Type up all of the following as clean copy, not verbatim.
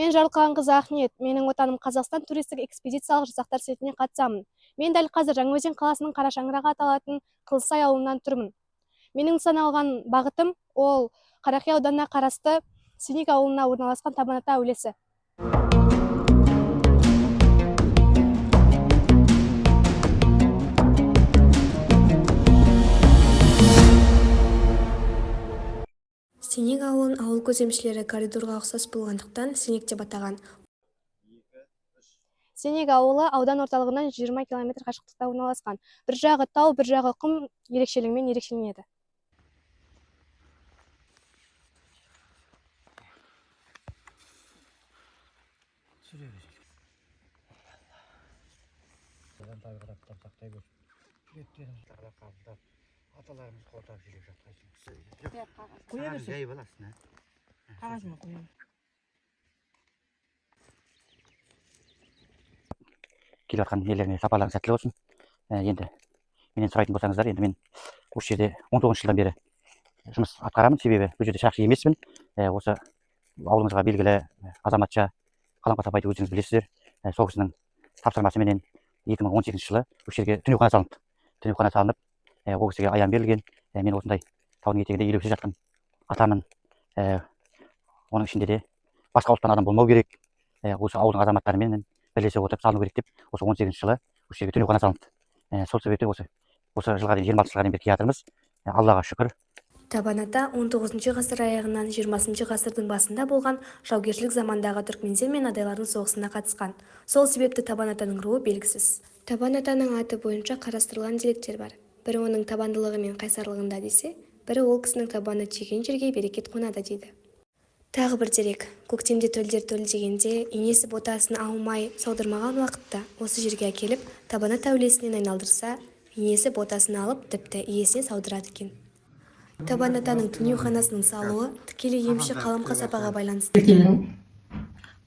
Мен Жарылқаған қызы Ақниет. Менің отаным Қазақстан туристік экспедициялық жасақтар слетіне қатысамын. Мен дәл қазір Жаңаөзен қаласының Қарашаңырағы аталатын Қылысай ауылынан тұрмын. Менің нысана алған бағытым ол Қарақия ауданына қарасты Сенек ауылына орналасқан Табан ата әулиесі. Сенек ауылын ауыл көземшілері коридорға ұқсас болғандықтан Сенек деп атаған. Сенек ауылы аудан орталығынан 20 км қашықтықта орналасқан. Bir жағы тау, bir жағы құм ерекшелігімен ерекшеленеді. Atalarımız kortar жүріп жатқан. Қоя берсін. Жай баласына. Қағазыма қоя. Келіп жатқан елдеріне сапарларыңыз сәттілік болсын. Енді менен сұрайтын болсаңыздар, енді мен осы жерде 19 жылдан бері жұмыс атқарамын, себебі бұл жерде шақшы емеспін. Осы ауылымызға белгілі азаматша Қаламқас апайды өзіңіз білесіздер. Сол кісінің тапсырмасыменен 2018 жылы бұл жерге түнеухана салынды. Түнеухана салынып, ол кісіге аян берілген. Мен осындай таудың етегінде елеусіз жатқан атамын. Оның ішінде де басқа ұлттан адам болмау керек. Осы ауылдың азаматтарымен бірлесе отырып салыну керек деп, осы 18 жылы осы жерге түнеухана салынды. Сол себепті осы жылға дейін 26 жылға дейін бері келатырмыз. Аллаға шүкір. Табан ата 19 ғасыр аяғынан 20 ғасырдың басында болған жаугершілік замандағы түркменстер мен адайлардың соғысына қатысқан. Сол себепті Табан атаның руы белгісіз. Табан атаның аты бойынша қарастырылған деректер бар. Бірі оның табандылығы мен қайсарлығында десе, бірі ол кісінің табаны тиген жерге берекет қонады дейді. Тағы бір дерек, көктемде төлдер төлдегенде енесі ботасын алмай саудырмаған уақытта осы жерге әкеліп Табан ата әулиесінен айналдырса, енесі ботасын алып тіпті иесіне саудырады екен. Табан атаның түнеуханасының салуы тікелей емші Қаламқас апаға байланысты.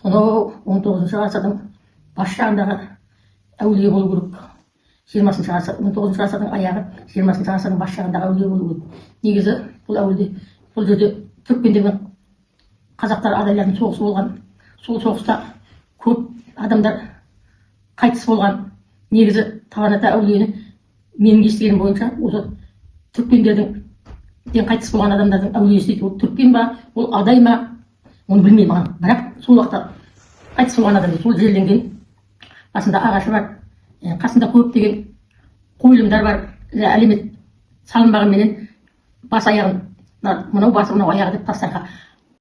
Сонау 19 ғасырдың бас жағындағы әулие болу керек. 19 ғасырдың аяғы, 20 ғасырдың бас жағындағы әулие болу керек. Негізі бұл әулие, бұл жерде түркмендермен қазақтар адайлардың соғысы болған. Сол соғыста көп адамдар қайтыс болған. Негізі Табан ата әулиені менің естігенім бойынша осы түркмендердің қайтыс болған адамдардың әулиесі дейді. Ол түркмен ба, ол адай ма, оны білмеймін. Бірақ сол уақытта қайтыс болған адам сол жерленген. Басында ағашы бар, қасында көптеген қойылымдар бар. Әлемет салынбағанменен бас аяғын, мынау басы, мынау аяғы деп тастарға